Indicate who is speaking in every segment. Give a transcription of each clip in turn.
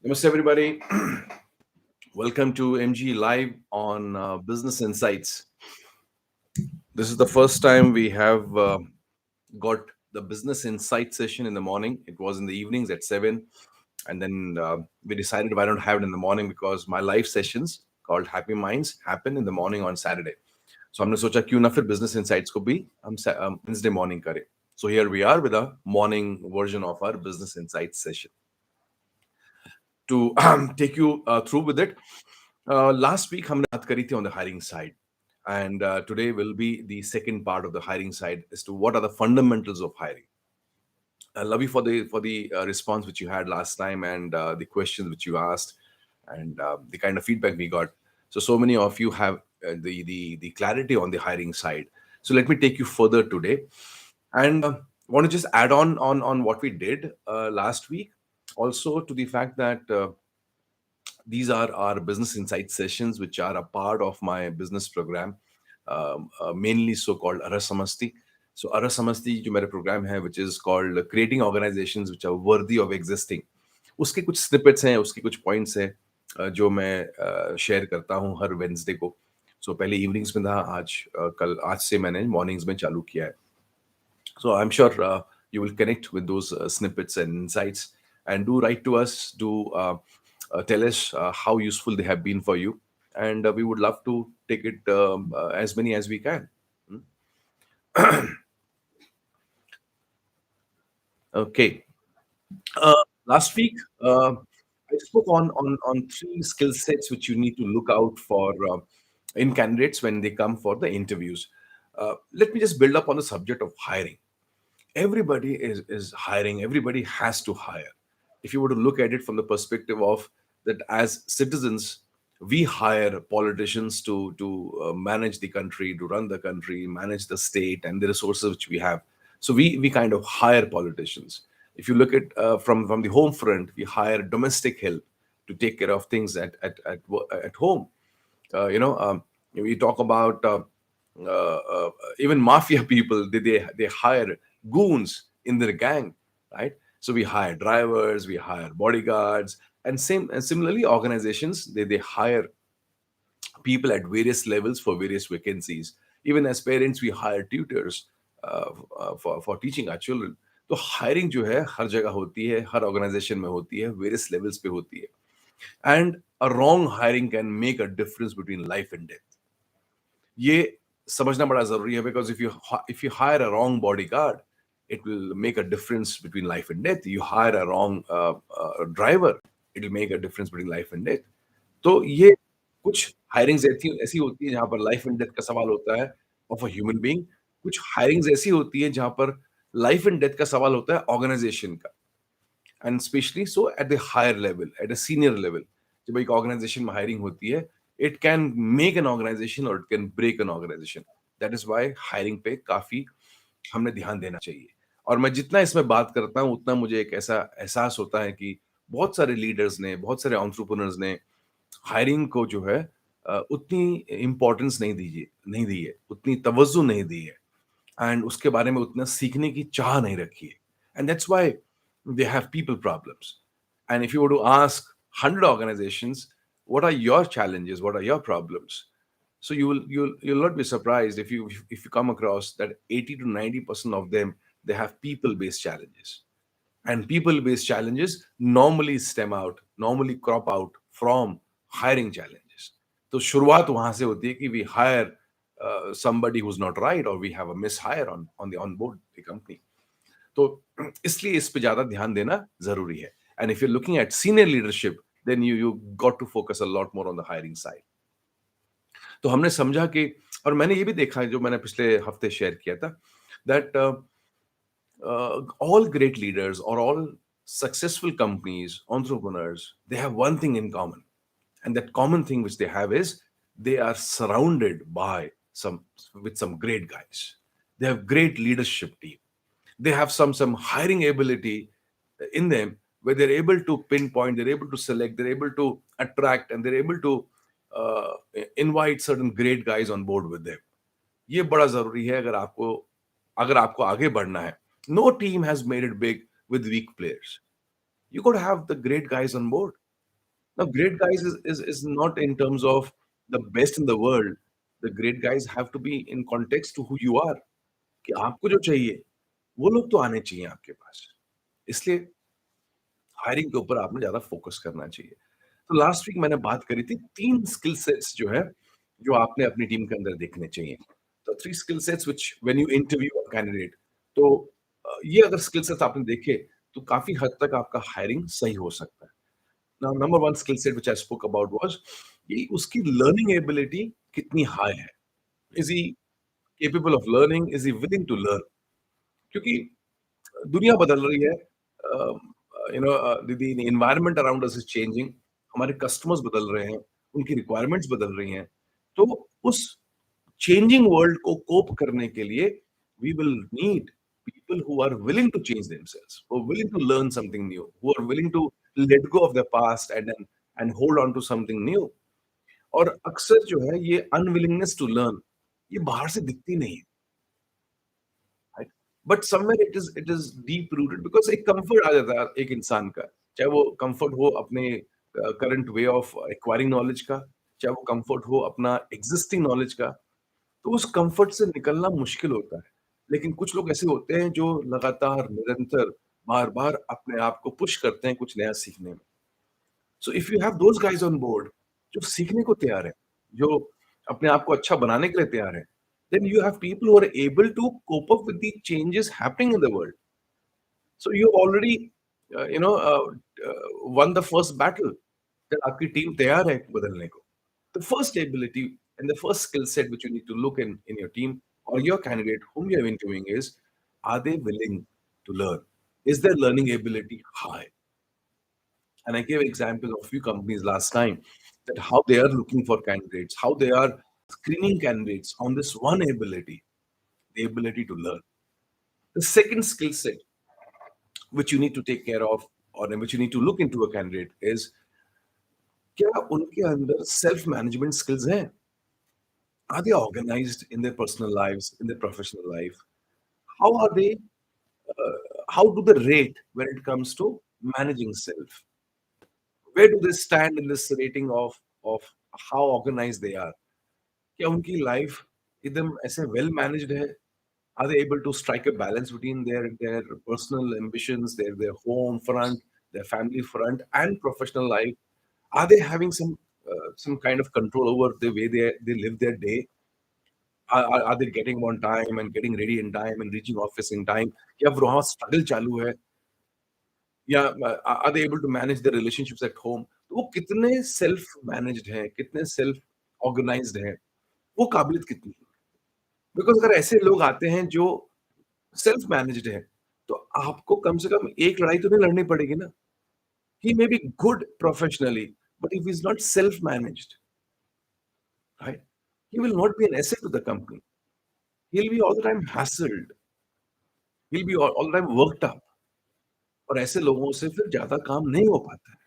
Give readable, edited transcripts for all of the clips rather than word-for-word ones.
Speaker 1: Namaste, everybody. Welcome to MG Live on Business Insights. This is the first time we have got the Business Insight session in the morning. It was in the evenings at 7. And then we decided why don't have it in the morning because my live sessions called Happy Minds happen in the morning on Saturday. So हमने सोचा क्यों ना फिर Business Insights को भी हम Wednesday morning करें. So here we are with a morning version of our Business Insights session. To take you through with it, last week हमने बात करी थी on the hiring side, and today will be the second part of the hiring side as to what are the fundamentals of hiring. I love you for the response which you had last time and the questions which you asked and the kind of feedback we got. So many of you have the clarity on the hiring side. So let me take you further today, and want to just add on what we did last week, also to the fact that. These are our business insight sessions, which are a part of my business program, mainly so-called Arasamasti. So Arasamasti जो मेरा program है, which is called creating organizations which are worthy of existing. उसके कुछ snippets हैं, उसके कुछ points हैं जो मैं share करता हूँ हर Wednesday को. So पहले evenings में था, आज से मैंने mornings में चालू किया है. So I'm sure you will connect with those snippets and insights, and do write to us. Tell us how useful they have been for you, and we would love to take it as many as we can. Okay. Last week, I spoke on three skill sets which you need to look out for in candidates when they come for the interviews. Let me just build up on the subject of hiring. Everybody is hiring. Everybody has to hire. If you were to look at it from the perspective of that, as citizens, we hire politicians to manage the country, to run the country, manage the state and the resources which we have. So we kind of hire politicians. If you look at from the home front, we hire domestic help to take care of things at home. We talk about even mafia people. They hire goons in their gang, right? So we hire drivers, we hire bodyguards, and similarly organizations they hire people at various levels for various vacancies. Even as parents, we hire tutors for teaching our children. तो hiring जो है हर जगह होती है, हर organisation में होती है, various levels पे होती है, and a wrong hiring can make a difference between life and death. ये समझना बड़ा जरूरी है, because if you hire a wrong bodyguard, it will make a difference between life and death. You hire a wrong driver, it will make a difference between life and death. तो ये कुछ hirings ऐसी ऐसी होती है जहां पर life and death का सवाल होता है ऑफ अ ह्यूमन बीइंग. कुछ हायरिंग्स ऐसी होती है जहां पर लाइफ एंड डेथ का सवाल होता है ऑर्गेनाइजेशन का, and specially so at the higher level, at a senior level. जब एक ऑर्गेनाइजेशन में हायरिंग होती है, it can make an organisation और it can break an organisation. That is why hiring पे काफी हमने ध्यान देना चाहिए. और मैं जितना इसमें बात करता हूँ उतना मुझे एक ऐसा एहसास होता है कि बहुत सारे लीडर्स ने, बहुत सारे एंटरप्रेन्योर्स ने हायरिंग को जो है उतनी इम्पोर्टेंस नहीं दी है, उतनी तवज्जो नहीं दी है, एंड उसके बारे में उतना सीखने की चाह नहीं रखी है. And that's why they have people problems. And if you were to ask 100 organizations, what are your challenges, what are your problems? So you'll not be surprised if you come across that 80 to 90% of them, they have people based challenges, and people based challenges normally crop out from hiring challenges. तो शुरुआत वहां से होती है कि we hire somebody who's not right, or we have a mishire on board the company. तो इसलिए इस पे ज्यादा ध्यान देना जरूरी है. And if you're looking at senior leadership, then you got to focus a lot more on the hiring side. तो हमने समझा कि, और मैंने ये भी देखा है जो मैंने पिछले हफ्ते शेयर किया था, that all great leaders or all successful companies, entrepreneurs, they have one thing in common. And that common thing which they have is they are surrounded by some great guys. They have great leadership team. They have some hiring ability in them, where they're able to pinpoint, they're able to select, they're able to attract, and they're able to uh, invite certain great guys on board with them. ये बड़ा जरूरी है अगर आपको आगे बढ़ना है. No team has made it big with weak players. You got to have the great guys on board. Now, great guys is not in terms of the best in the world. The great guys have to be in context to who you are. कि आपको जो चाहिए वो लोग तो आने चाहिए आपके पास. इसलिए हायरिंग के ऊपर आपने ज़्यादा फोकस करना चाहिए. तो लास्ट वीक मैंने बात करी थी 3 स्किल सेट्स जो है, जो आपने अपनी टीम के अंदर देखने चाहिए. तो 3 skill sets which when you interview a candidate, तो ये अगर स्किल सेट्स आपने देखे, तो काफ़ी हद तक आपका हायरिंग सही हो सकता है. Now number 1 skill set which I spoke about was कि उसकी लर्निंग एबिलिटी कितनी हाई है. Is he capable of learning? Is he willing to learn? क्योंकि दुनिया बदल रही है. The environment around us is changing. हमारे कस्टमर्स बदल रहे हैं, उनकी रिक्वायरमेंट्स बदल रही हैं. तो उस चेंजिंग वर्ल्ड को कोप करने के लिए we will need people who are willing to change themselves, who are willing to learn something new, who are willing to let go of the past and hold on to something new. और अक्सर जो है ये unwillingness to learn, ये बाहर से दिखती नहीं है. Right. But somewhere it is deep rooted, because एक कंफर्ट आ जाता है एक इंसान का, चाहे वो कंफर्ट हो अपने current way of acquiring knowledge का, चाहे वो कंफर्ट हो अपना एग्जिस्टिंग नॉलेज का. तो उस कंफर्ट से निकलना मुश्किल होता है. लेकिन कुछ लोग ऐसे होते हैं जो लगातार निरंतर बार बार अपने आप को पुश करते हैं कुछ नया सीखने में. So if you have those guys on board जो सीखने को तैयार है, जो अपने आप को अच्छा बनाने के लिए तैयार है, then you have people who are able to cope up with the changes happening in the world. So you already, won the first battle. That आपकी टीम तैयार है बदलने को. The first ability and the first skill set which you need to look in your team or your candidate whom you are interviewing is, are they willing to learn? Is their learning ability high? And I gave examples of few companies last time that how they are looking for candidates, how they are screening candidates on this one ability, the ability to learn. The second skill set which you need to take care of or which you need to look into a candidate is, क्या उनके अंदर self management skills हैं? Are they organized in their personal lives, in their professional life? How are they? How do they rate when it comes to managing self? Where do they stand in this rating of how organized they are? क्या उनकी life एकदम ऐसे well managed है? Are they able to strike a balance between their personal ambitions, their home front, their family front, and professional life? Are they having some kind of control over the way they live their day? Are they getting on time and getting ready in time and reaching office in time? या फिर वहाँ struggle चालू है? या are they able to manage their relationships at home? तो वो कितने self managed हैं, कितने सेल्फ ऑर्गेनाइज्ड हैं, वो काबिलियत कितनी है? बिकॉज़ अगर ऐसे लोग आते हैं जो सेल्फ मैनेज्ड है, तो आपको कम से कम एक लड़ाई तो नहीं लड़नी पड़ेगी ना. He may be good professionally, but if he is not self managed, right, he will not be an asset to the company. He'll be all the time hassled. He'll be all the time worked up. और ऐसे लोगों से फिर ज्यादा काम नहीं हो पाता है.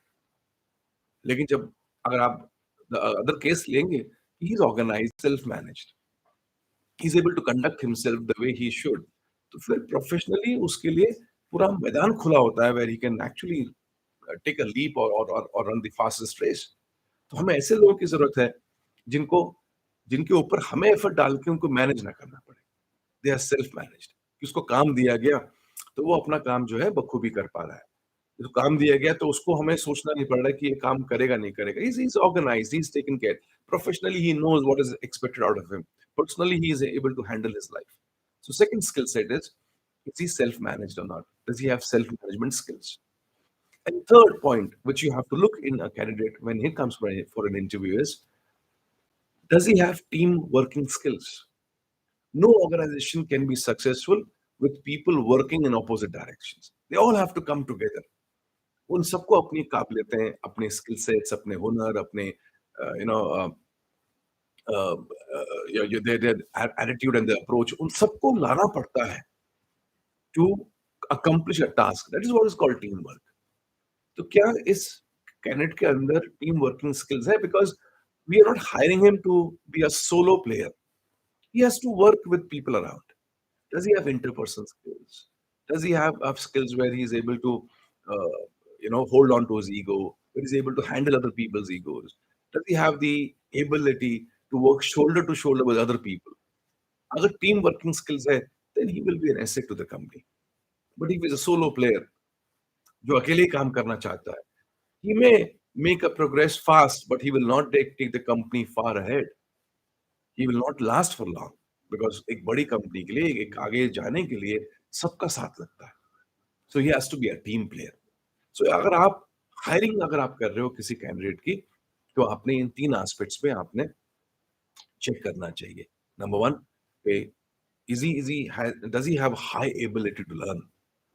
Speaker 1: लेकिन जब अगर आप अदर केस लेंगे, he is organized, self managed, he is able to conduct himself the way he should, तो फिर प्रोफेशनली उसके लिए पूरा मैदान खुला होता है where he can actually take a leap or run the fastest race. तो हमें ऐसे लोगों की जरूरत है जिनको जिनके ऊपर हमें एफर्ट डाल के उनको मैनेज ना करना पड़े. दे आर सेल्फ मैनेज्ड, कि उसको काम दिया गया तो वो अपना काम जो है बखूबी कर पा रहा है. जो काम दिया गया तो उसको हमें सोचना नहीं पड़ रहा है कि ये काम करेगा नहीं करेगा. He's organized, he's taken care. Professionally, he knows what is expected out of him. Personally, he is able to handle his life. So second skill set is he self-managed or not? Does he have self-management skills? And third point, which you have to look in a candidate when he comes for an interview is, does he have team working skills? No organization can be successful with people working in opposite directions. They all have to come together. उन सबको अपनी काबिलियतें, अपने skill sets, अपने हुनर, अपने you know their attitude and their approach, उन सबको लाना पड़ता है to accomplish a task. That is what is called teamwork. तो क्या इस कैंडिडेट के अंदर टीम वर्किंग स्किल्स है? Because we are not hiring him to be a solo player. He has to work with people around. Does he have interpersonal skills? Does he have skills where he is able to, hold on to his ego? where he's able to handle other people's egos? Does he have the ability to work shoulder to shoulder with other people? अगर team working skills है, then he will be an asset to the company. But if he's a solo player, जो अकेले ही काम करना चाहता है, he may make a progress fast, but he will not take the company far ahead. He will not last for long, because एक बड़ी company के लिए, एक आगे जाने के लिए सबका साथ लगता है. So he has to be a team player. So अगर आप हायरिंग अगर आप कर रहे हो किसी कैंडिडेट की, तो आपने इन 3 एस्पेक्ट्स पे आपने चेक करना चाहिए. Number 1, does he have high ability to learn?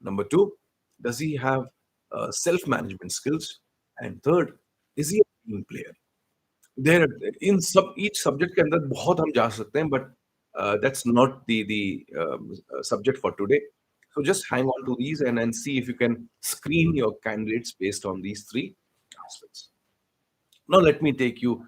Speaker 1: Number 2, does he have self management skills? And third, is he a team player? There in each subject के अंदर बहुत हम जा सकते हैं, but that's not the subject for today. So just hang on to these and see if you can screen your candidates based on these 3 aspects. Now let me take you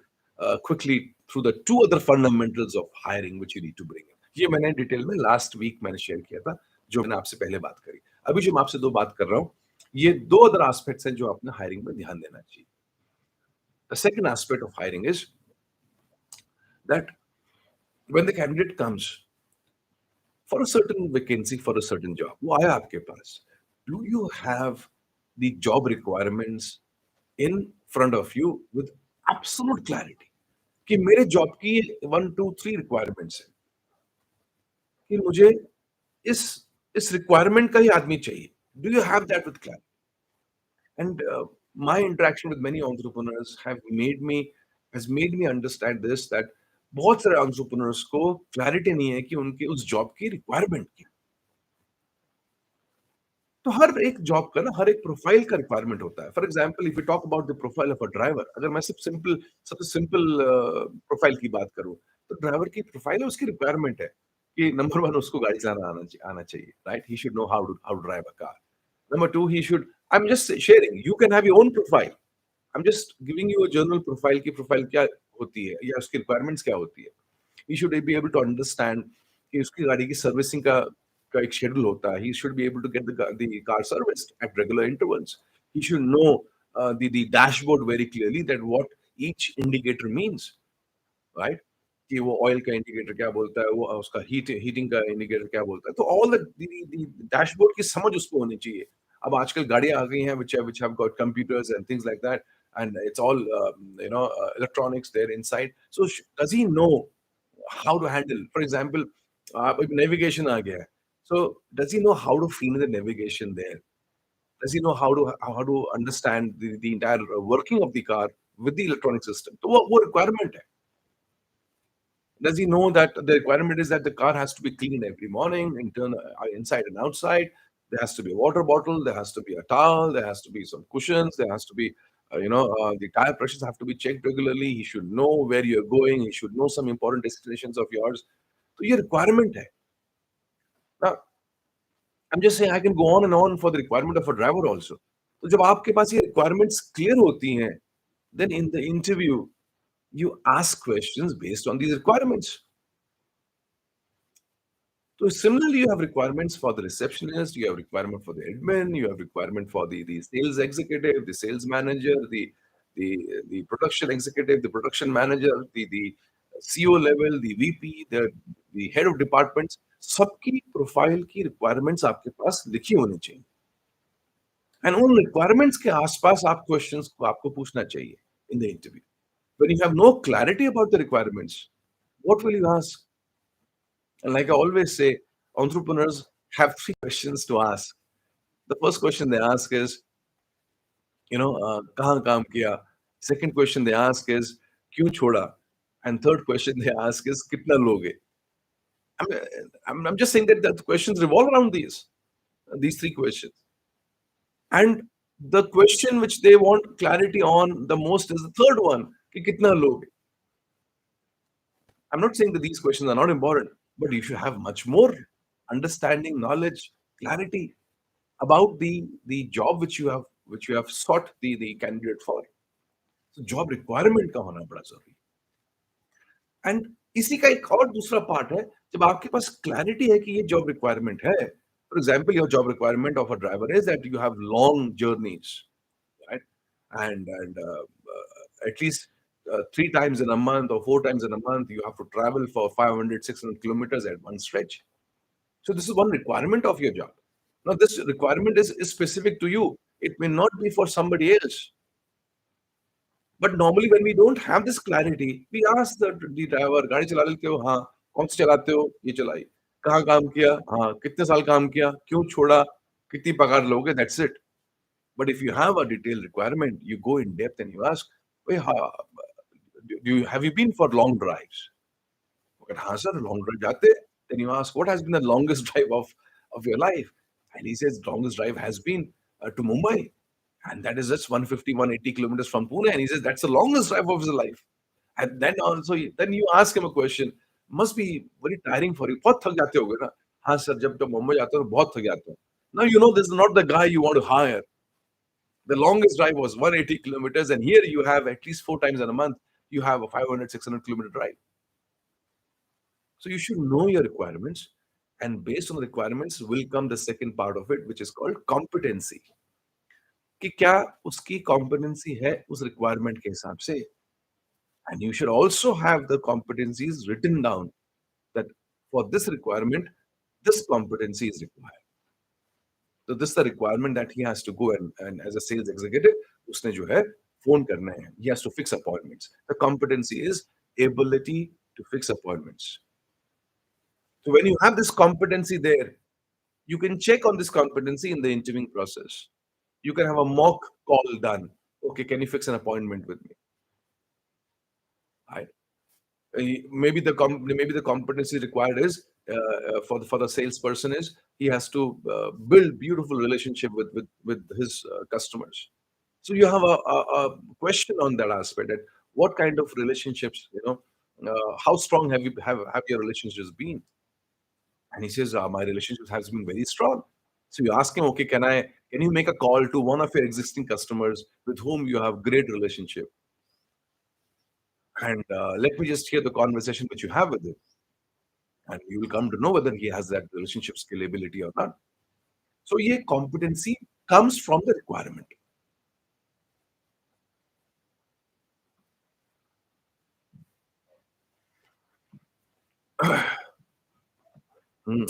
Speaker 1: quickly through the 2 other fundamentals of hiring which you need to bring in. ये मैंने detail में last week मैंने share किया था, जो मैंने आपसे पहले बात करी. अभी जो मैं आपसे 2 बात कर रहा हूँ, ये 2 अदर एस्पेक्ट्स हैं जो आपने हायरिंग में ध्यान देना चाहिए. The second aspect of hiring is that when the candidate comes for a certain vacancy, for a certain job, वो आया आपके पास, do you have the job requirements in front of you with absolute clarity कि मेरे job की 1 2 3 requirements हैं, कि मुझे इस रिक्वायरमेंट का ही आदमी चाहिए? Do you have that with clarity? And my interaction with many entrepreneurs has made me understand this, that बहुत सारे entrepreneurs को clarity नहीं है कि उनके उस जॉब की रिक्वायरमेंट क्या. तो हर एक जॉब का ना हर एक प्रोफाइल का रिक्वायरमेंट होता है. For example, if you talk about the profile of a driver, अगर मैं सबसे सिंपल प्रोफाइल की बात करूं, तो ड्राइवर की प्रोफाइल है, उसकी रिक्वायरमेंट है कि नंबर 1 उसको गाड़ी चलाना आना चाहिए, right? He should know how to drive a car. Number 2, he should, I'm just sharing, you can have your own profile. I'm just giving you a general profile की प्रोफाइल क्या होती है या उसकी रिक्वायरमेंट्स क्या होती है. He should be able to understand कि उसकी गाड़ी की सर्विसिंग का एक शेड्यूल होता है. He should be able to get the car serviced at regular intervals. He should know the dashboard very clearly, that what each indicator means, right? कि वो ऑयल का इंडिकेटर क्या बोलता है, वो उसका हीटिंग का इंडिकेटर क्या बोलता है. तो ऑल द डैशबोर्ड की समझ उसको होनी चाहिए. अब आजकल गाड़ियां आ गई हैं which have got computers and things like that, and it's all electronics there inside. So does he know how to handle, for example, navigation आ गया है. So does he know how to feed the navigation there? Does he know how to understand the entire working of the car with the electronic system? तो वो requirement है. Does he know that the requirement is that the car has to be cleaned every morning, inside and outside? There has to be a water bottle, there has to be a towel, there has to be some cushions, there has to be, the tire pressures have to be checked regularly. He should know where you're going. He should know some important destinations of yours. So ये requirement है. Now, I'm just saying I can go on and on for the requirement of a driver also. तो जब आपके पास ये requirements clear होती हैं, then in the interview, you ask questions based on these requirements. So similarly, you have requirements for the receptionist, you have requirement for the admin, you have requirement for the sales executive, the sales manager, the production executive, the production manager, the CEO level, the VP, the head of departments. सबकी profile की requirements आपके पास लिखी होनी चाहिए. And उन requirements के आसपास आप क्वेश्चंस को आपको पूछना चाहिए in the interview. When you have no clarity about the requirements, what will you ask? And like I always say, entrepreneurs have 3 questions to ask. The first question they ask is, कहाँ काम किया? Second question they ask is, क्यों छोड़ा? And third question they ask is, कितना लोगे? I'm just saying that the questions revolve around these 3 questions. And the question which they want clarity on the most is the third one, कि कितना लोगे? I'm not saying that these questions are not important, but you should have much more understanding, knowledge, clarity about the job which you have sought the candidate for. So job requirement का होना बड़ा जरूरी. And इसी का एक और दूसरा part है, जब आपके पास क्लैरिटी है कि ये जॉब रिक्वायरमेंट है. For example, your job requirement of a driver is that you have long journeys, right? and at least 3 times in a month or 4 times in a month you have to travel for 500, 600 kilometers at one stretch. So this is one requirement of your job. Now this requirement is specific to you. It may not be for somebody else. But normally when we don't have this clarity, we ask the driver, गाड़ी चला लेते हो? हाँ. कौन से चलाते हो? ये चलाई. कहाँ काम किया? हाँ. कितने साल काम किया? क्यों छोड़ा? कितनी पगार लोगे? That's it. But if you have a detailed requirement, you go in depth and you ask, "Wait, have you been for long drives?" अगर हाँ सर long drive जाते हैं, then you ask, "What has been the longest drive of your life?" And he says, "Longest drive has been to Mumbai." And that is just 150, 180 kilometers from Pune. And he says, that's the longest drive of his life. And then also, then you ask him a question, must be very tiring for you. बहुत थक जाते होगे ना? हाँ sir, जब मुंबई जाते हो बहुत थक जाते हो. Now you know this is not the guy you want to hire. The longest drive was 180 kilometers, and here you have at least 4 times in a month, you have a 500, 600 kilometer drive. So you should know your requirements, and based on the requirements will come the second part of it, which is called competency. कि क्या उसकी competency है उस requirement के हिसाब से. And you should also have the competencies written down that for this requirement, this competency is required. So this is the requirement that he has to go and as a sales executive, उसने जो है phone करना है. He has to fix appointments. The competency is ability to fix appointments. So when you have this competency there, you can check on this competency in the interviewing process. You can have a mock call done. Okay, can you fix an appointment with me? Right? Maybe the competency required is for the salesperson is he has to build beautiful relationship with his customers. So you have a question on that aspect, that what kind of relationships, how strong have your relationships been? And he says, my relationship has been very strong. So you ask him, okay, can you make a call to one of your existing customers with whom you have great relationship? And let me just hear the conversation which you have with him. And you will come to know whether he has that relationship scalability or not. So ये competency comes from the requirement.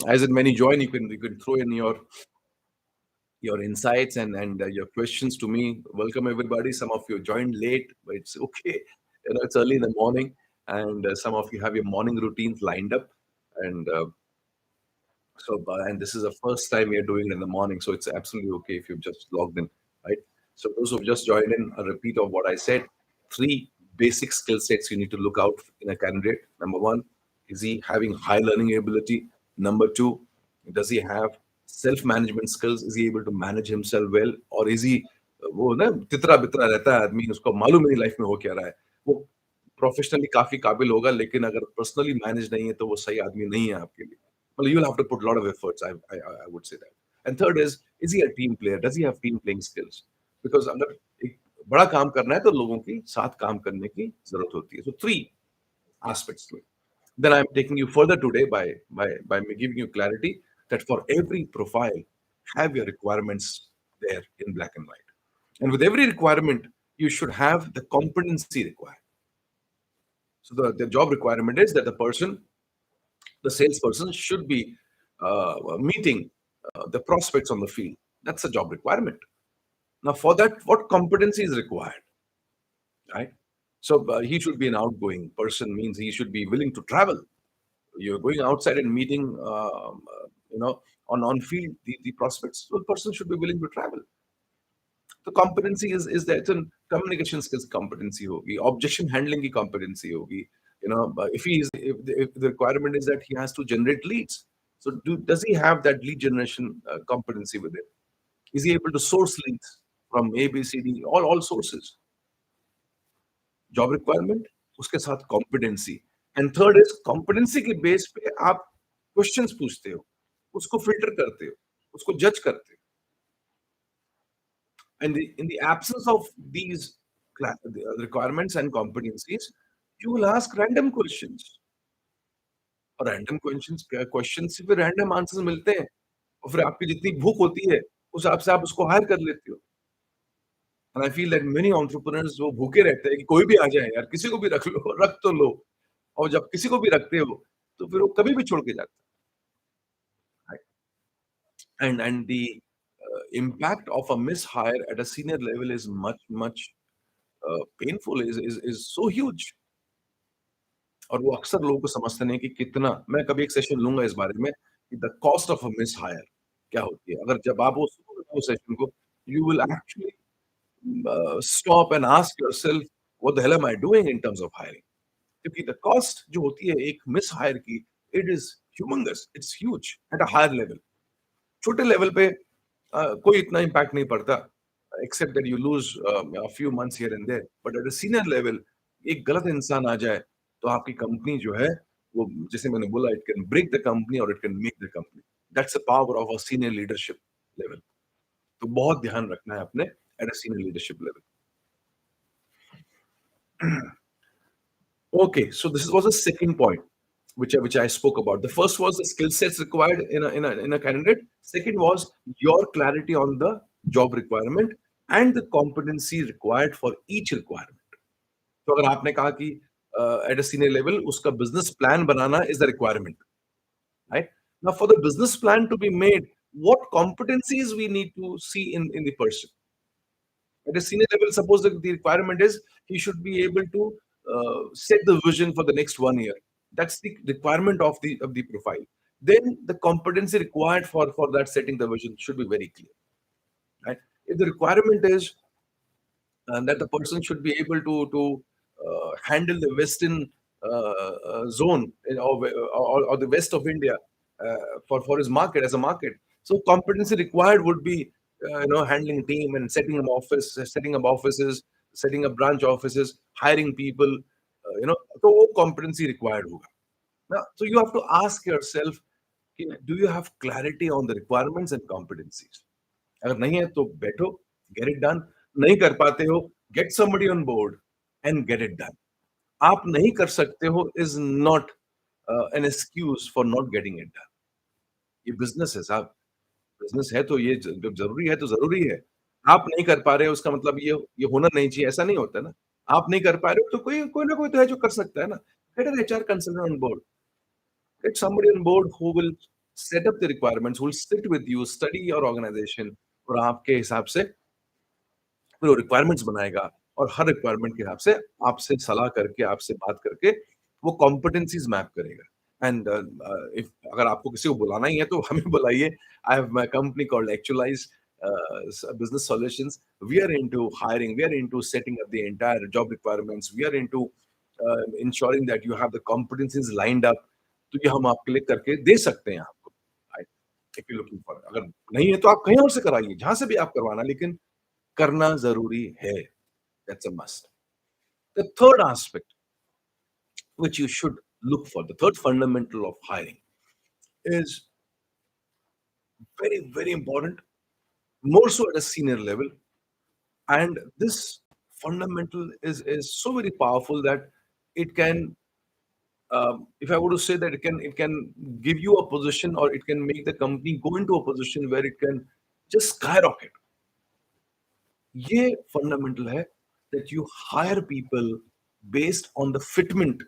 Speaker 1: As in when you join, you can throw in your insights and your questions to me. Welcome everybody. Some of you joined late, but it's okay. It's early in the morning, and some of you have your morning routines lined up, and and this is the first time we are doing it in the morning, so it's absolutely okay if you've just logged in, right? So those who've just joined in, a repeat of what I said. 3 basic skill sets you need to look out in a candidate. Number one, is he having high learning ability? Number two, does he have self management skills? Is he able to manage himself well, or is he वो ना तितरा बितरा रहता है आदमी, उसको मालूम नहीं life में हो क्या रहा है. वो प्रोफेशनली काफी काबिल होगा, लेकिन अगर पर्सनली मैनेज नहीं है तो वो सही आदमी नहीं है आपके लिए. Well, you'll have to put a lot of efforts. I would say that. And third is he a team player? Does he have team playing skills? Because अगर एक बड़ा काम करना है तो लोगों की साथ काम करने की जरूरत होती है. So 3 aspects to it. Then I'm taking you further today by giving you clarity that for every profile, have your requirements there in black and white. And with every requirement, you should have the competency required. So the job requirement is that the salesperson should be meeting the prospects on the field. That's a job requirement. Now, for that, what competency is required, right? So he should be an outgoing person, means he should be willing to travel. You're going outside and meeting, on field the prospects. So the person should be willing to travel. The competency is that in communication skills competency hogi, objection handling की competency hogi. If the requirement is that he has to generate leads, so does he have that lead generation competency with it? Is he able to source leads from A, B, C, D, all sources? Job requirement, उसके साथ competency. And third is competency के base पे आप questions पूछते हो, उसको filter करते हो, उसको judge करते हो. And in the absence of these requirements and competencies, you will ask random questions. और random questions से फिर random answers मिलते हैं, और फिर आपकी जितनी भूख होती है उस हिसाब से आप उसको hire कर लेते हो. So competency is the second part. Competency is the second part. And third is skill. Skill is the third part. Skill is the fourth part. And fifth is competency. And I feel that many entrepreneurs वो भूखे रहते हैं कि कोई भी आ जाए यार, किसी को भी रख लो, रख तो लो। और जब किसी को भी रखते हो, तो फिर वो कभी भी छोड़ के जाता है। And the impact of a mishire at a senior level is much painful, is so huge. और वो अक्सर लोगों को समझते नहीं कि कितना, मैं कभी एक सेशन लूंगा इस बारे में कि the cost of a mis hire क्या होती है। अगर जब आप वो सुनोगे ना, वो सेशन को, you will actually stop and ask yourself what the hell am I doing in terms of hiring. क्योंकि द कॉस्ट जो होती है एक मिस हायर की, it is humongous, it's huge at a higher level. छोटे level पे कोई इतना इम्पैक्ट नहीं पड़ता, except that you lose few months here and there, but at a senior level एक गलत इंसान आ जाए तो आपकी कंपनी जो है, वो जैसे मैंने बोला, it can break the company और it can make the company. That's the power of a senior leadership level. तो बहुत ध्यान रखना है अपने at a senior leadership level. Okay, so this was the second point which I spoke about. The first was the skill sets required in a candidate. Second was your clarity on the job requirement and the competency required for each requirement. तो अगर आपने कहा कि at a senior level उसका business plan banana is the requirement, right? Now for the business plan to be made, what competencies we need to see in the person? At a senior level, suppose the requirement is he should be able to set the vision for the next 1 year. That's the requirement of the profile. Then the competency required for that setting the vision should be very clear. Right? If the requirement is that the person should be able to handle the western zone or the west of India for his market as a market. So competency required would be handling team and setting up offices, setting up branch offices, hiring people. So वो competency required होगा. Now, so you have to ask yourself, do you have clarity on the requirements and competencies? अगर नहीं है तो बैठो, get it done. नहीं कर पाते हो, get somebody on board and get it done. आप नहीं कर सकते हो is not an excuse for not getting it done. ये बिजनेस है साहब, बिजनेस है तो ये जब जरूरी है तो जरूरी है। आप नहीं कर पा रहे हो उसका मतलब ये होना नहीं चाहिए, ऐसा नहीं होता ना। आप नहीं कर पा रहे हो तो कोई कोई ना कोई तो है जो कर सकता है ना। Get an HR consultant on board. Get somebody on board who will set up the requirements, who will sit with you, study your organization और आपके हिसाब से फिर वो रिक्वायरमेंट्स बनाएगा और हर रिक्वायरमेंट के हिसाब से आपसे सलाह करके, आपसे बात करके वो कॉम्पिटेंसीज मैप करेगा। एंड इफ अगर आपको किसी को बुलाना ही है तो हमें बुलाइए। I have my company called actualise business solutions. We are into hiring, we are into setting up the entire job requirements, we are into ensuring that you have the competencies lined up. तो ये हम आपके लिए करके दे सकते हैं आपको। If you looking for, अगर नहीं है तो आप कहीं और से कराइए, जहां से भी आप करवाना, लेकिन करना जरूरी है। That's a must. The third aspect which you should look for, the third fundamental of hiring, is very important, more so at a senior level. And this fundamental is so very powerful that it can, if I were to say that it can give you a position, or it can make the company go into a position where it can just skyrocket. ये fundamental है that you hire people based on the fitment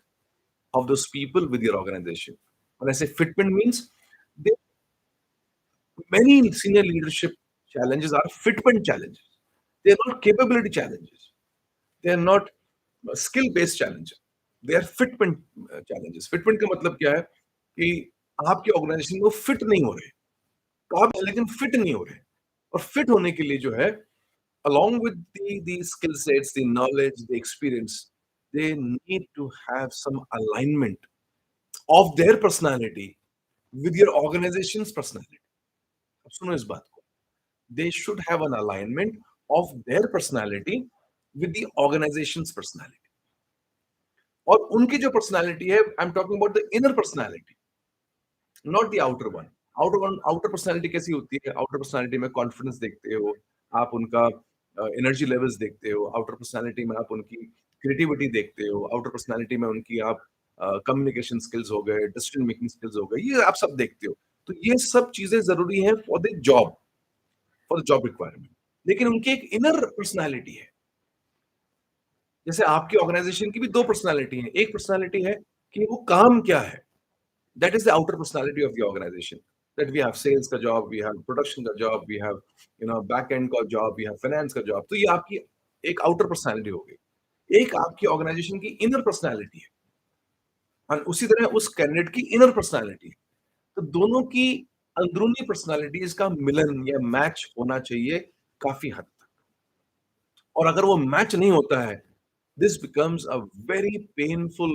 Speaker 1: of those people with your organization. When I say fitment means, they, many senior leadership challenges are fitment challenges. They are not capability challenges. They are not skill-based challenges. They are fitment challenges. Fitment का मतलब क्या है कि आपके organisation में वो fit नहीं हो रहे, तो आप लेकिन फिट नहीं हो रहे। और फिट होने के लिए जो है, along with the skill sets, the knowledge, the experience, they need to have some alignment of their personality with your organization's personality. अब सुनो इस बात को, they should have an alignment of their personality with the organization's personality. और उनकी जो personality है, I am talking about the inner personality, not the outer one. Outer personality कैसी होती है? आउटर पर्सनालिटी में कॉन्फिडेंस देखते हो आप, उनका एनर्जी लेवल्स देखते हो, आउटर पर्सनालिटी में आप उनकी क्रिएटिविटी देखते हो, आउटर पर्सनालिटी में उनकी आप कम्युनिकेशन स्किल्स हो गए, डिसीजन मेकिंग स्किल्स हो गए, ये आप सब देखते हो। तो ये सब चीजें जरूरी हैं फॉर द जॉब रिक्वायरमेंट। लेकिन उनकी एक इनर पर्सनैलिटी है। जैसे आपकी ऑर्गेनाइजेशन की भी 2 पर्सनैलिटी है। एक पर्सनैलिटी है कि वो काम क्या है? That is the outer personality of the organisation. That we have sales का जॉब, वी हैव प्रोडक्शन का job, we have back end का जॉब, वी हैव फाइनेंस का जॉब। तो ये आपकी एक आउटर पर्सनैलिटी हो गई। एक आपकी ऑर्गेनाइजेशन की इनर पर्सनैलिटी है और उसी तरह उस कैंडिडेट की इनर पर्सनैलिटी है। तो दोनों की अंदरूनी पर्सनैलिटीज़ का मिलन या मैच होना चाहिए काफ़ी हद तक। और अगर वो मैच नहीं होता है, this becomes a very painful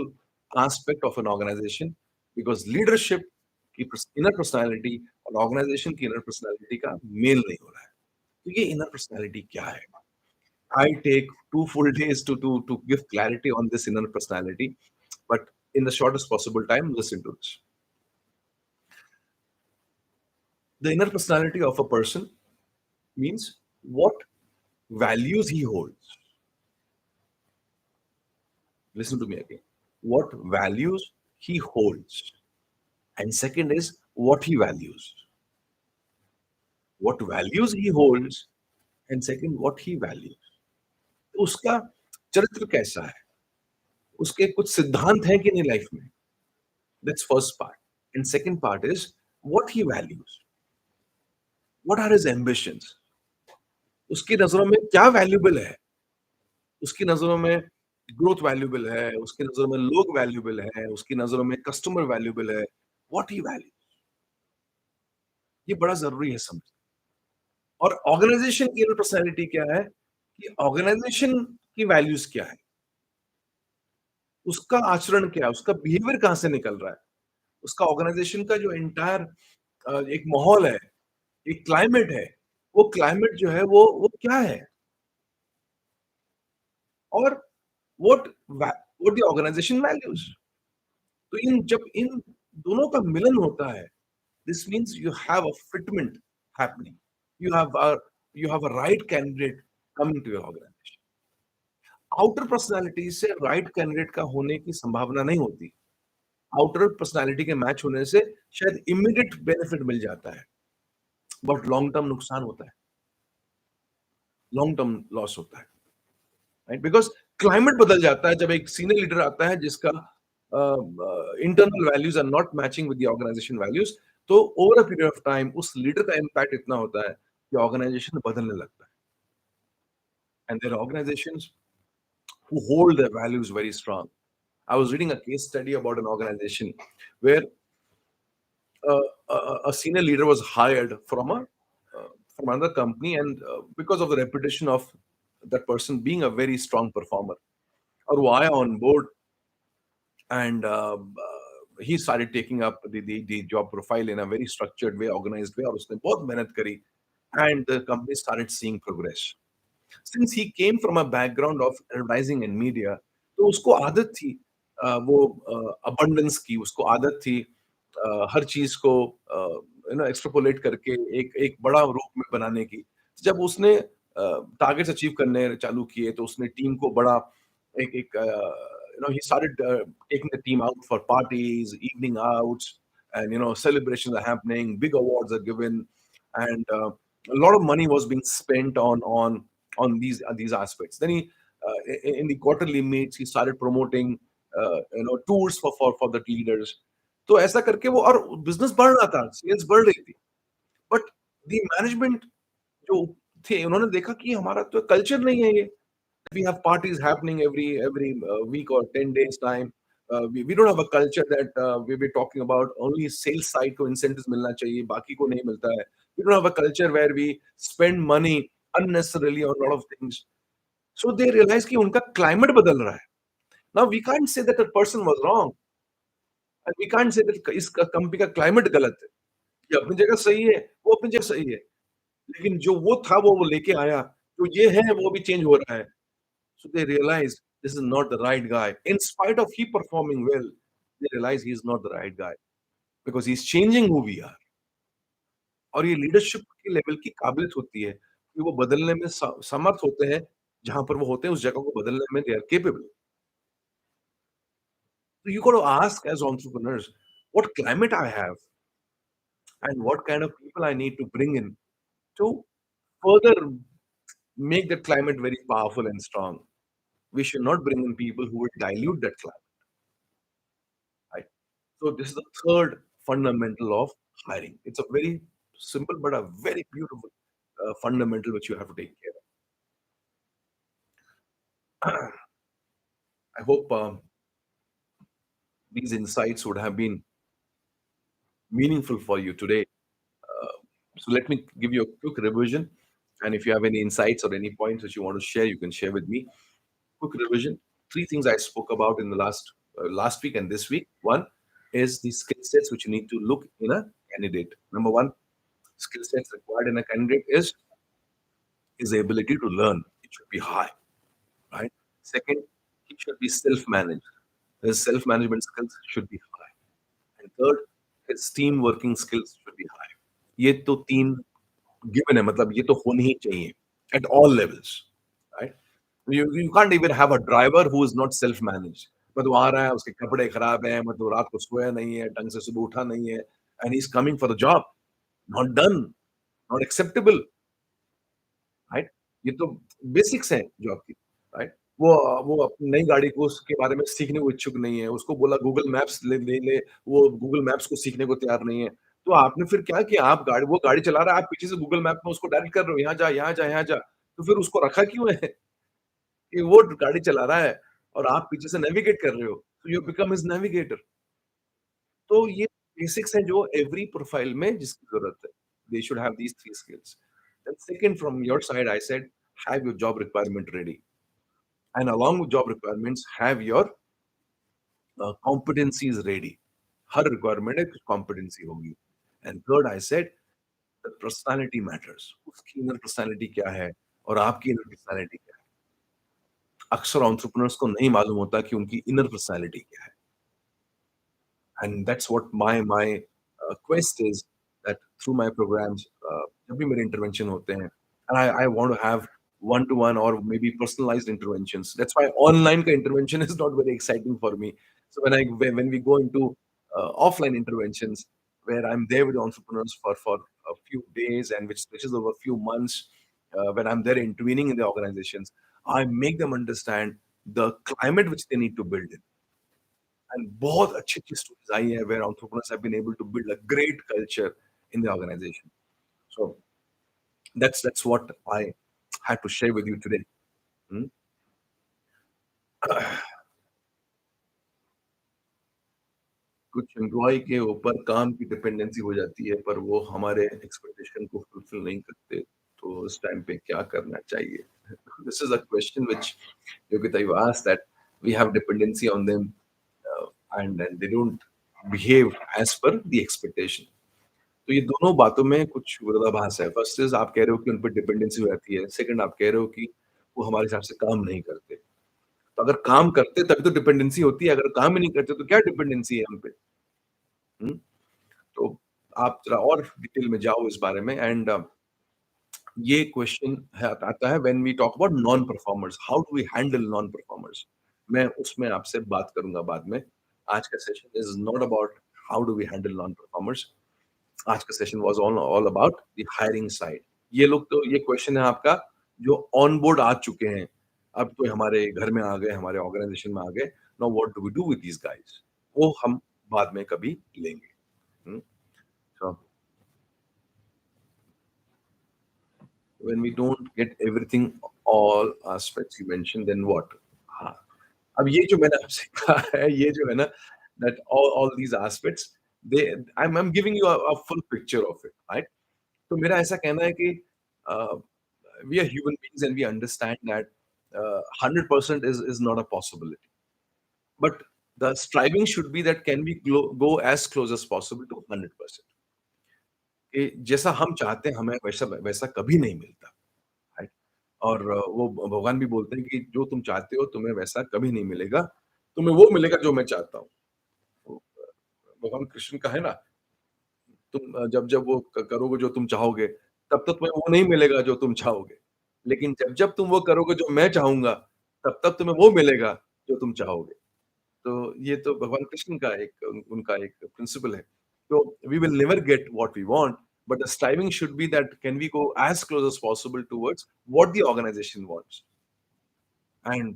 Speaker 1: aspect of an organization because leadership की inner personality और organization की inner personality का मेल नहीं हो रहा है। तो ये inner personality क्या है? I take 2 full days to give clarity on this inner personality, but in the shortest possible time, listen to this. The inner personality of a person means what values he holds. Listen to me again. What values he holds. And second is what he values. What values he holds, and second what he values. तो उसका चरित्र कैसा है? उसके कुछ सिद्धांत हैं कि नहीं लाइफ में? That's first part. And second part is what he values. What are his ambitions? उसकी नज़रों में क्या वैल्यूएबल है? उसकी नज़रों में ग्रोथ वैल्यूएबल है, उसकी नज़रों में लोग वैल्यूएबल है, उसकी नज़रों में कस्टमर वैल्यूएबल है। What he values. ये बड़ा ज़रूरी है समझना। और ऑर्गेनाइजेशन की इनर पर्सनैलिटी क्या है कि ऑर्गेनाइजेशन की वैल्यूज क्या है, उसका आचरण क्या है, उसका बिहेवियर कहाँ से निकल रहा है, उसका ऑर्गेनाइजेशन का जो एंटायर एक माहौल है, एक क्लाइमेट है, वो क्लाइमेट जो है वो क्या है और what what the organisation values. तो इन जब इन दोनों का मिलन होता है, this means you have a fitment happening, you have a you have a right candidate coming to your organisation. Outer personality से राइट कैंडिडेट का होने की संभावना नहीं होती। आउटर पर्सनैलिटी के मैच होने से शायद इमीडिएट बेनिफिट मिल जाता है, बट लॉन्ग टर्म नुकसान होता है, लॉन्ग टर्म लॉस होता है, राइट? बिकॉज़ क्लाइमेट बदल जाता है जब एक सीनियर लीडर आता है जिसका internal values are not matching with the organisation values, तो over a period of time उस लीडर का इम्पैक्ट इतना होता है कि ऑर्गेनाइजेशन बदलने लगता है। And there are organizations who hold their values very strong. I was reading a case study about an organization where a senior leader was hired from another company, and because of the reputation of that person being a very strong performer, or वो आया on board and he started taking up the job profile in a very structured way, organized way, और उसने बहुत मेहनत करी, and the company started seeing progress. Since he came from a background of advertising and media, तो उसको आदत थी वो abundance की, उसको आदत थी हर चीज को एक्सट्रापोलेट करके एक एक बड़ा रूप में बनाने की। जब उसने टारगेट्स अचीव करने चालू किए तो उसने टीम को बड़ा एक एक he started taking the team out for parties, evening outs, and celebrations are happening, big awards are given, and a lot of money was being spent on these aspects. Then he in the quarterly meets he started promoting tours for the leaders. तो ऐसा करके वो और business बढ़ रहा था, sales बढ़ रही थी, बट द मैनेजमेंट जो थे उन्होंने देखा कि हमारा तो कल्चर नहीं है ये। We have parties happening every week or 10 days time. We don't have a culture that we be talking about only sales side को incentives मिलना चाहिए, बाकी को नहीं मिलता है। We don't have a culture where we spend money unnecessarily on a lot of things. So they realize कि उनका climate बदल रहा है। Now we can't say that a person was wrong, and we can't say that इस company का climate गलत है। ये अपनी जगह सही है, वो अपनी जगह सही है। लेकिन जो वो था वो लेके आया, तो ये है वो भी चेंज हो रहा है। So they realize this is not the right guy. In spite of he performing well, they realize he is not the right guy because he's changing who we are. और ये लीडरशिप के level की काबिलियत होती है कि वो बदलने में समर्थ होते हैं, जहाँ पर वो होते हैं उस जगह को बदलने में they are capable. So you got to ask as entrepreneurs, what climate I have and what kind of people I need to bring in to further make that climate very powerful and strong. We should not bring in people who would dilute that climate, right? So this is the third fundamental of hiring. It's a very simple but a very beautiful fundamental which you have to take care of. I hope these insights would have been meaningful for you today. So let me give you a quick revision. And if you have any insights or any points that you want to share, you can share with me. Quick revision. Three things I spoke about in the last week and this week. One is the skill sets which you need to look in a candidate. Number one, skill sets required in a candidate is the ability to learn. It should be high, right? Second, he should be self-managed. His self-management skills should be high. And third, his team working skills should be high. ये तो तीन given है मतलब ये तो होनी ही चाहिए at all levels, right? You can't even have a driver who is not self managed. मतलब वो आ रहा है उसके कपड़े खराब हैं मतलब रात को सोया नहीं है ढंग से सुबह उठा नहीं है and he's coming for the job, not done, not acceptable, right? ये तो बेसिक्स हैं जॉब की, राइट? वो अपनी नई गाड़ी को उसके बारे में सीखने को इच्छुक नहीं है, उसको बोला गूगल मैप्स ले, वो गूगल मैप्स को सीखने को तैयार नहीं है। तो आपने फिर क्या किया, आप वो गाड़ी चला रहा है, आप पीछे से गूगल मैप में उसको डायरेक्ट कर रहे हो, यहाँ जा, यहाँ जा, यहाँ जा। तो फिर उसको रखा क्यों है? कि वो गाड़ी चला रहा है और आप पीछे से नेविगेट कर रहे हो, तो यू बिकम हिज नेविगेटर। तो ये बेसिक्स हैं जो एवरी प्रोफाइल में जिसकी ज़रूरत है। They should have these 3 skills. Then second from your side, I said, have your job requirement ready. And along with job requirements, have your competencies ready. Her requirement है कुछ competency होगी. And third, I said, the personality matters. उसकी inner personality क्या है और आपकी inner personality क्या है. अक्सर entrepreneurs को नहीं मालूम होता कि उनकी inner personality क्या है. And that's what my quest is, that through my programs, जब भी मेरे intervention होते हैं, and I want to have one-to-one or maybe personalized interventions. That's why online का intervention is not very exciting for me. So when we go into offline interventions, where I'm there with entrepreneurs for a few days and which stretches over a few months, when I'm there intervening in the organizations, I make them understand the climate which they need to build in. And बहुत अच्छी stories आई हैं where entrepreneurs have been able to build a great culture in the organization. So that's what I had to share with you today. Hmm? कुछ employ के ऊपर काम की dependency हो जाती है पर वो हमारे एक्सपेक्टेशन को फुलफिल नहीं करते तो उस टाइम पे क्या करना चाहिए? This is a question which Yogita you asked, that we have dependency on them, and they don't behave as per the expectation. तो ये दोनों बातों में कुछ विरोधाभास है। फर्स्ट इज़ आप कह रहे हो कि उन पे डिपेंडेंसी हो जाती है। सेकंड आप कह रहे हो कि वो हमारे हिसाब से काम नहीं करते। तो अगर काम करते तभी तो डिपेंडेंसी होती है, अगर काम ही नहीं करते तो क्या डिपेंडेंसी है हम पे? हुँ? तो आप ज़रा और डिटेल में जाओ इस बारे में। एंड ये क्वेश्चन है आता है when we talk about non performers, how do we handle non performers? मैं उसमें आपसे बात करूँगा बाद में। आज का session is not about how do we handle non performers. आज का session was all about the hiring side. ये लोग तो ये क्वेश्चन है आपका जो ऑन बोर्ड आ चुके हैं। अब तो हमारे घर में आ गए, हमारे ऑर्गेनाइजेशन में आ गए। Now what do we do with these guys? वो हम बाद में कभी लेंगे। हुँ, so when we don't get everything, all aspects you mentioned, then what? हाँ, अब ये जो मैंने आपसे कहा है, ये जो है ना, that all these aspects, they I'm giving you a full picture of it, right? तो मेरा ऐसा कहना है कि uh, we are human beings and we understand that 100% is not a possibility. But the striving should be that can we go as close as possible to 100%. कि जैसा हम चाहते हैं हमें वैसा वैसा कभी नहीं मिलता, राइट? और वो भगवान भी बोलते हैं कि जो तुम चाहते हो तुम्हें वैसा कभी नहीं मिलेगा, तुम्हें वो मिलेगा जो मैं चाहता हूँ। तो भगवान कृष्ण का है ना, तुम जब वो करोगे जो तुम चाहोगे, तब तुम्हें वो नहीं मिलेगा जो तुम चाहोगे। लेकिन जब तुम वो करोगे जो मैं चाहूँगा, तब तुम्हें वो मिलेगा जो तुम चाहोगे। तो ये तो भगवान कृष्ण का एक उनका एक प्रिंसिपल है। तो we will never get what we want, but the striving should be that can we go as close as possible towards what the organization wants, and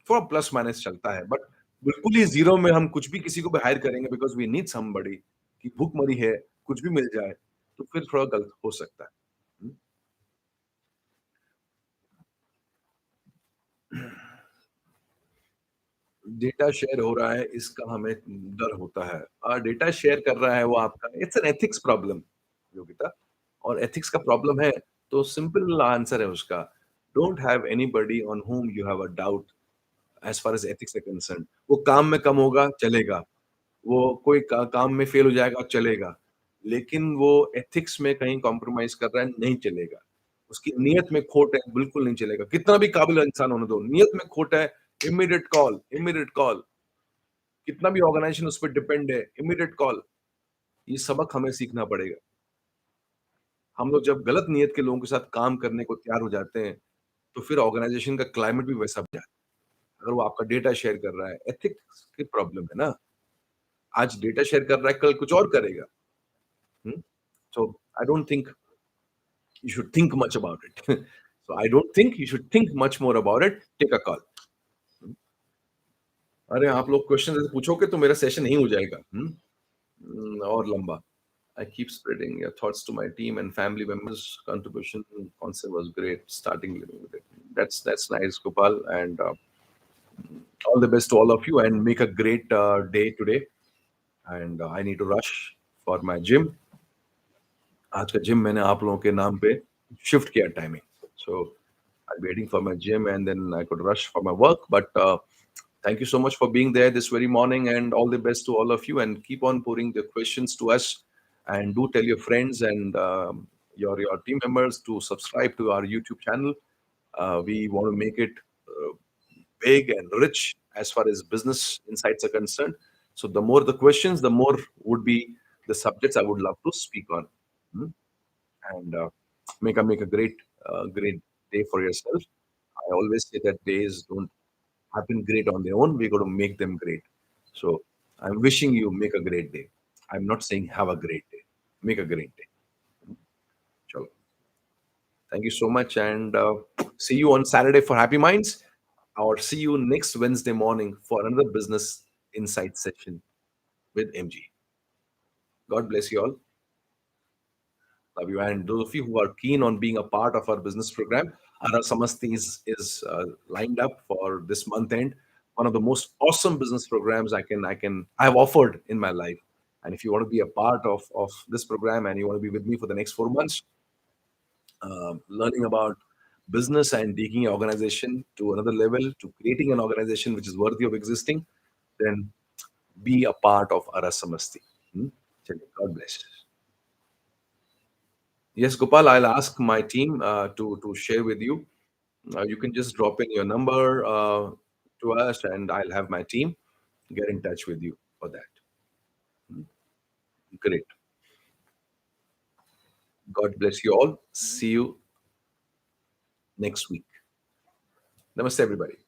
Speaker 1: for plus minus चलता है, बट बिल्कुल ही zero में हम कुछ भी किसी को भी हायर करेंगे बिकॉज वी नीड समबडी कि भूखमरी है, कुछ भी मिल जाए, तो फिर थोड़ा गलत हो सकता है। डेटा शेयर हो रहा है इसका हमें डर होता है, और डेटा शेयर कर रहा है वो आपका, it's an ethics problem Yogita, और एथिक्स का प्रॉब्लम है तो सिंपल आंसर है उसका, don't have anybody on whom you have a doubt as far as ethics है कंसर्न। वो काम में कम होगा चलेगा, वो कोई काम में फेल हो जाएगा चलेगा, लेकिन वो एथिक्स में कहीं कॉम्प्रोमाइज कर रहा है नहीं चलेगा, उसकी नीयत में खोट है बिल्कुल नहीं चलेगा, कितना भी काबिल इंसान होने दो, नीयत में खोट है, इमीडिएट कॉल, इमीडिएट कॉल, कितना भी ऑर्गेनाइजेशन उस पर डिपेंड है, इमीडिएट कॉल। ये सबक हमें सीखना पड़ेगा। हम लोग जब गलत नीयत के लोगों के साथ काम करने को तैयार हो जाते हैं, तो फिर ऑर्गेनाइजेशन का क्लाइमेट भी वैसा बन जाता है। अगर वो आपका डेटा शेयर कर रहा है, एथिक्स की प्रॉब्लम है ना। आज डेटा शेयर कर रहा है, कल कुछ और करेगा। हुँ? So I don't think you should think much about it. So I don't think you should think much more about it. Take a call. अरे आप लोग क्वेश्चन ऐसे पूछोगे तो मेरा सेशन नहीं हो जाएगा। और लंबा। I keep spreading your thoughts to my team and family members. Contribution concept was great. Starting living with it. That's nice, Gopal, and all the best to all of you. And make a great day today. And I need to rush for my gym. आज का gym मैंने आप लोगों के नाम पे shift किया timing, so I am waiting for my gym and then I could rush for my work, but thank you so much for being there this very morning, and all the best to all of you, and keep on putting the questions to us, and do tell your friends and your team members to subscribe to our YouTube channel. We want to make it big and rich as far as business insights are concerned. So the more the questions, the more would be the subjects I would love to speak on. Hmm? And make a great day for yourself. I always say that days don't happen great on their own. We got to make them great. So I'm wishing you make a great day. I'm not saying have a great day. Make a great day. Chalo. Thank you so much, and see you on Saturday for Happy Minds, or see you next Wednesday morning for another business insight session with MG. God bless you all. Love you. And those of you who are keen on being a part of our business program, Ara Samasti is lined up for this month end. One of the most awesome business programs I have offered in my life. And if you want to be a part of this program and you want to be with me for the next 4 months, learning about business and taking your organization to another level, to creating an organization which is worthy of existing, then be a part of Ara Samasti. Hmm? God bless. Yes, Gopal, I'll ask my team to share with you. You can just drop in your number to us, and I'll have my team get in touch with you for that. Great. God bless you all. See you next week. Namaste, everybody.